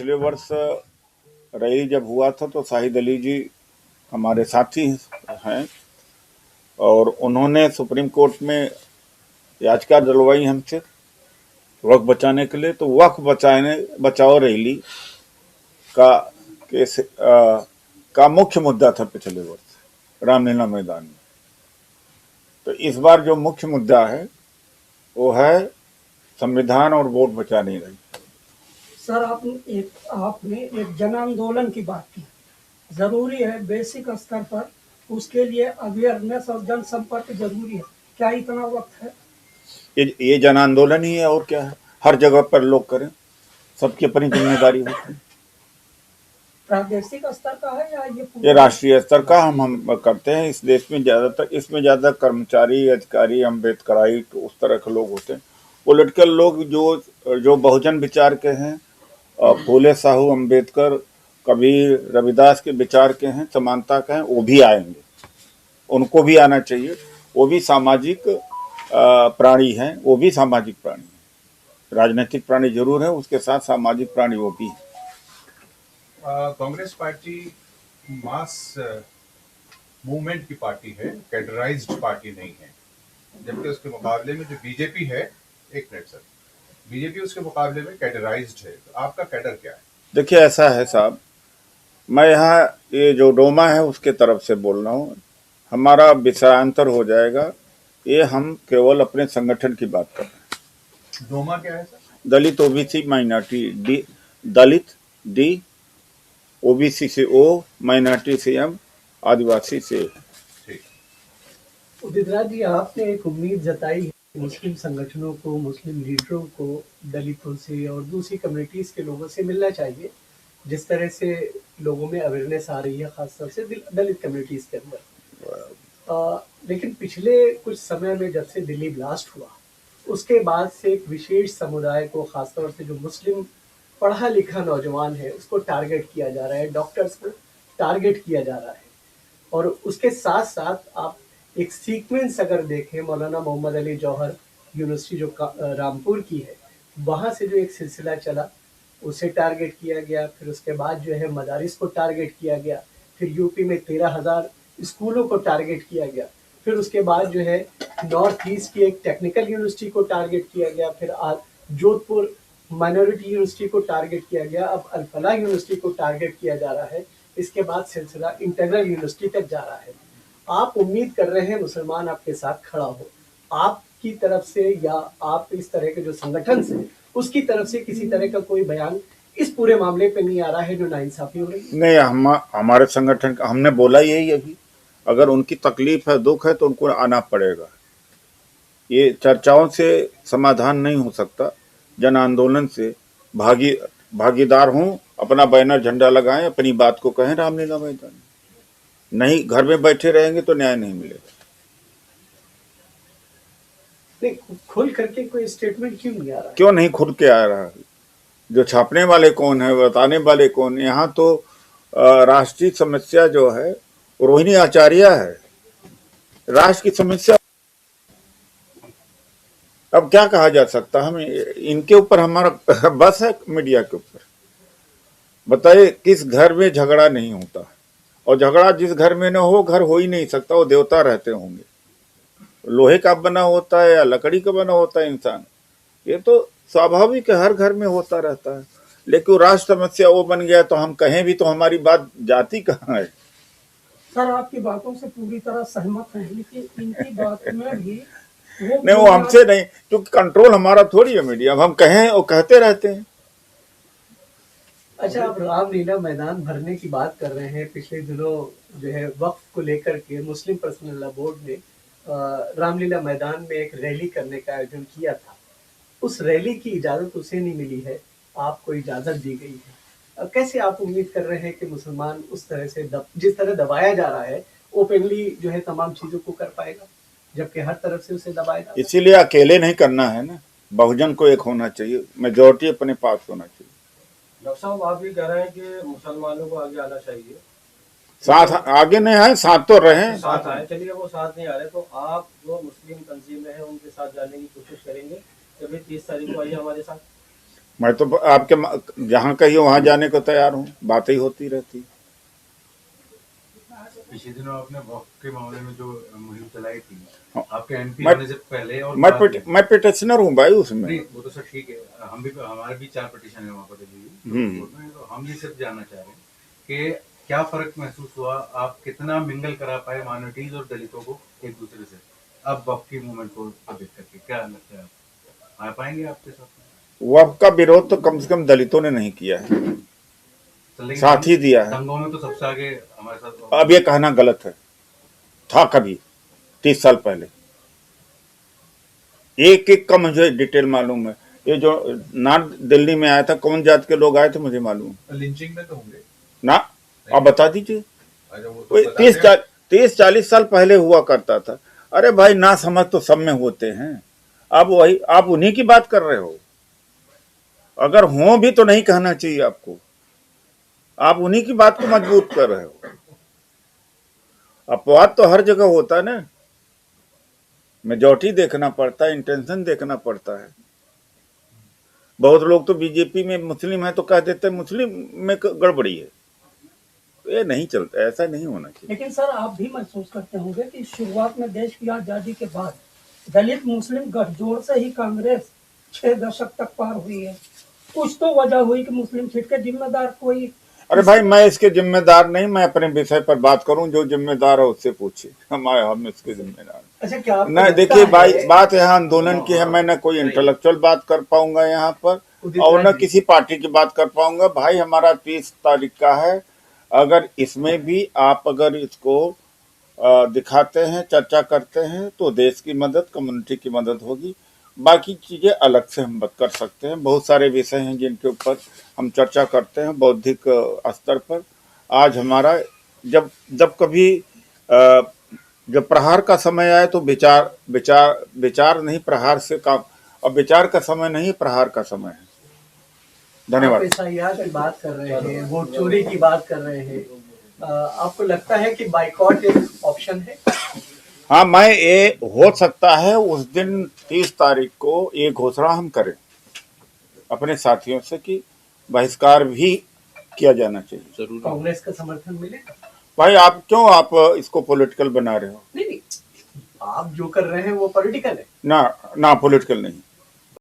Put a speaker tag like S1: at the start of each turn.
S1: पिछले वर्ष रैली जब हुआ था तो शाहिद अली जी हमारे साथी हैं और उन्होंने सुप्रीम कोर्ट में याचिका डलवाई हमसे वक्फ बचाने के लिए। तो वक्फ बचाओ रैली का का मुख्य मुद्दा था पिछले वर्ष रामलीला मैदान में। तो इस बार जो मुख्य मुद्दा है वो है संविधान और वोट बचाने रही।
S2: सर, आपने एक जन आंदोलन की बात की। जरूरी है बेसिक स्तर पर उसके लिए अवेयरनेस और जनसंपर्क जरूरी है। क्या इतना वक्त है?
S1: ये जन आंदोलन ही है और क्या है। हर जगह पर लोग करें, सबकी अपनी जिम्मेदारी होती है।
S2: प्रादेशिक स्तर का है या
S1: ये राष्ट्रीय स्तर का हम करते हैं। इस देश में ज्यादातर इसमें ज्यादा कर्मचारी अधिकारी अम्बेडकराई तो उस तरह के लोग होते हैं। पॉलिटिकल लोग जो बहुजन विचार के हैं, फूले साहू अम्बेडकर कबीर रविदास के विचार के हैं, समानता के हैं, वो भी आएंगे। उनको भी आना चाहिए। वो भी सामाजिक प्राणी हैं, वो भी सामाजिक प्राणी हैं। राजनीतिक प्राणी जरूर है, उसके साथ सामाजिक प्राणी वो भी है।
S3: कांग्रेस पार्टी मास मूवमेंट की पार्टी है, कैडराइज्ड पार्टी नहीं है। जबकि उसके मुकाबले में जो बीजेपी है, एक मिनट सर, बीजेपी उसके मुकाबले में कैडराइज्ड है। तो आपका कैडर क्या है?
S1: देखिए ऐसा है साहब, मैं यहाँ ये जो डोमा है उसके तरफ से बोल रहा हूँ। हमारा विषयांतर हो जाएगा। ये हम केवल अपने संगठन की बात कर रहे हैं।
S3: डोमा क्या है सर?
S1: दलित ओबीसी माइनॉरिटी डी, दलित डी, ओबीसी से ओ, माइनॉरिटी से एम, आदिवासी से।
S4: उदित राज जी, आपने एक उम्मीद जताई है मुस्लिम संगठनों को, मुस्लिम लीडरों को दलितों से और दूसरी कम्युनिटीज के लोगों से मिलना चाहिए। जिस तरह से लोगों में अवेयरनेस आ रही है, खासतौर से दलित कम्युनिटीज के अंदर। लेकिन पिछले कुछ समय में जब से दिल्ली ब्लास्ट हुआ, उसके बाद से एक विशेष समुदाय को, खासतौर से जो मुस्लिम पढ़ा लिखा नौजवान है, उसको टारगेट किया जा रहा है, डॉक्टर्स को टारगेट किया जा रहा है। और उसके साथ साथ आप एक सीक्वेंस अगर देखें, मौलाना मोहम्मद अली जौहर यूनिवर्सिटी जो रामपुर की है, वहाँ से जो एक सिलसिला चला, उसे टारगेट किया गया। फिर उसके बाद जो है मदारिस को टारगेट किया गया। फिर यूपी में 13,000 स्कूलों को टारगेट किया गया। फिर उसके बाद जो है नॉर्थ ईस्ट की एक टेक्निकल यूनिवर्सिटी को टारगेट किया गया। फिर जोधपुर माइनॉरिटी यूनिवर्सिटी को टारगेट किया गया। अब अल-फलाह यूनिवर्सिटी को टारगेट किया जा रहा है। इसके बाद सिलसिला इंटीग्रल यूनिवर्सिटी तक जा रहा है। आप उम्मीद कर रहे हैं मुसलमान आपके साथ खड़ा हो, आपकी तरफ से या आप इस तरह के जो संगठन से उसकी तरफ से किसी तरह का कोई बयान इस पूरे मामले पे नहीं आ रहा है जो नाइंसाफी हो रही है?
S1: नहीं, हमारे संगठन का हमने बोला यही अभी, अगर उनकी तकलीफ है, दुख है तो उनको आना पड़ेगा। ये चर्चाओं से समाधान नहीं हो सकता। जन आंदोलन से भागीदार हों, अपना बैनर झंडा लगाएं, अपनी बात को कहें रामलीला मैदान। नहीं, घर में बैठे रहेंगे तो न्याय नहीं मिलेगा।
S4: नहीं, खुल करके कोई स्टेटमेंट क्यों नहीं आ रहा?
S1: क्यों नहीं खुल के आ रहा? जो छापने वाले कौन है, बताने वाले कौन? यहाँ तो राष्ट्रीय समस्या जो है रोहिणी आचार्य है। राष्ट्र की समस्या अब क्या कहा जा सकता? हम इनके ऊपर हमारा बस है, मीडिया के ऊपर। बताइए किस घर में झगड़ा नहीं होता? और झगड़ा जिस घर में न हो, घर हो ही नहीं सकता। वो देवता रहते होंगे। लोहे का बना होता है या लकड़ी का बना होता है इंसान, ये तो स्वाभाविक है, हर घर में होता रहता है। लेकिन राष्ट्र समस्या वो बन गया तो हम कहें भी तो हमारी बात जाती कहाँ है?
S2: सर, आपकी बातों से पूरी तरह सहमत हैं, लेकिन इनकी बात में भी
S1: नहीं, वो हमसे नहीं, क्योंकि कंट्रोल हमारा थोड़ी है मीडिया। हम कहें और कहते रहते हैं।
S4: अच्छा, आप रामलीला मैदान भरने की बात कर रहे हैं। पिछले दिनों जो है वक्फ को लेकर के मुस्लिम पर्सनल लॉ बोर्ड ने रामलीला मैदान में एक रैली करने का आयोजन किया था। उस रैली की इजाजत उसे नहीं मिली है, आपको इजाजत दी गई है। कैसे आप उम्मीद कर रहे हैं कि मुसलमान उस तरह से जिस तरह दबाया जा रहा है, ओपनली जो है तमाम चीजों को कर पाएगा, जबकि हर तरफ से उसे दबाया जा रहा है?
S1: इसीलिए अकेले नहीं करना है ना, बहुजन को एक होना चाहिए, मेजोरिटी अपने पास होना चाहिए।
S5: डॉक्टर साहब, आप भी कह रहे हैं कि मुसलमानों को आगे आना चाहिए।
S1: साथ आगे नहीं आए, साथ तो रहे,
S5: साथ आए। चलिए, वो साथ नहीं आ रहे तो आप जो मुस्लिम तंजीमें हैं उनके साथ जाने की कोशिश करेंगे। कभी 30 तारीख को आइए हमारे साथ।
S1: मैं तो आपके जहाँ कहीं वहां जाने को तैयार हूँ, बातें ही होती रहती।
S6: पिछले दिनों आपने वक्फ के मामले में जो मुहिम चलाई थी,
S1: हाँ।
S6: आपके एमपी
S1: मैं-
S6: होने से पहले और बाद में।
S1: मैं पिटिशनर हूँ भाई उसमें।
S6: नहीं, वो तो सर ठीक है, हम भी, हमारे भी 4 पिटीशन है वहाँ पर तो हम भी सिर्फ जानना चाह रहे हैं कि क्या फर्क महसूस हुआ, आप कितना मिंगल करा पाए माइनॉरिटीज और दलितों को एक दूसरे से, अब वक्फ की मूवमेंट को देख करके क्या लगता है, आप आ पाएंगे आपके साथ?
S1: वक्फ का विरोध तो कम से कम दलितों ने नहीं किया है,
S6: लेकिन
S1: साथ ही दिया है।
S6: दंगों में तो सबसे आगे हमारे साथ।
S1: अब ये कहना गलत है, था कभी 30 साल पहले। एक एक का मुझे डिटेल मालूम है। ये जो नॉर्थ दिल्ली में आया था, कौन जात के लोग आए थे मुझे मालूम है
S3: लिंचिंग में तो होंगे
S1: ना, आप बता दीजिए।
S3: अच्छा, वो तो बता दें।
S1: 30-40 साल पहले हुआ करता था। अरे भाई, ना समझ तो सब में होते हैं। आप उन्हीं की बात कर रहे हो। अगर हो भी तो नहीं कहना चाहिए आपको, आप उन्हीं की बात को मजबूत कर रहे हो। अपवाद तो हर जगह होता है ना, मेजॉरिटी देखना पड़ता है, इंटेंशन देखना पड़ता है। बहुत लोग तो बीजेपी में मुस्लिम है तो कह देते हैं मुस्लिम में गड़बड़ी है। ये नहीं चलता, ऐसा नहीं होना चाहिए।
S2: लेकिन सर आप भी महसूस करते होंगे कि शुरुआत में देश की आजादी के बाद दलित मुस्लिम गठजोड़ से ही कांग्रेस 6 दशक तक पार हुई है। कुछ तो वजह हुई कि मुस्लिम सीट के जिम्मेदार कोई।
S1: अरे भाई, मैं इसके जिम्मेदार नहीं, मैं अपने विषय पर बात करूं, जो जिम्मेदार है उससे पूछिए। हम इसके जिम्मेदार
S4: अच्छा, क्या आपको
S1: ना।
S4: लगता
S1: देखिए भाई,
S4: है-
S1: बात यहाँ आंदोलन की है, मैं न कोई इंटेलेक्चुअल बात कर पाऊंगा यहाँ पर, और न किसी पार्टी की बात कर पाऊंगा। भाई हमारा 30 तारीख का है। अगर इसमें भी आप अगर इसको दिखाते हैं, चर्चा करते हैं, तो देश की मदद, कम्युनिटी की मदद होगी। बाकी चीजें अलग से हम बात कर सकते हैं। बहुत सारे विषय हैं जिनके ऊपर हम चर्चा करते हैं बौद्धिक स्तर पर। आज हमारा जब जब कभी जब प्रहार का समय आए तो विचार विचार विचार नहीं, प्रहार से काम। अब विचार का समय नहीं, प्रहार का समय है। धन्यवाद।
S4: आप SIR की बात कर रहे हैं, वोट चोरी की बात कर रहे हैं, आपको लगता है कि बाइकॉट एक ऑप्शन है?
S1: हाँ, मैं ये हो सकता है उस दिन 30 तारीख को ये घोषणा हम करें अपने साथियों से कि बहिष्कार भी किया जाना चाहिए।
S4: कांग्रेस का समर्थन मिलेगा?
S1: भाई आप इसको पॉलिटिकल बना रहे हो?
S4: नहीं, आप जो कर रहे हैं वो पॉलिटिकल है।
S1: ना, पॉलिटिकल नहीं।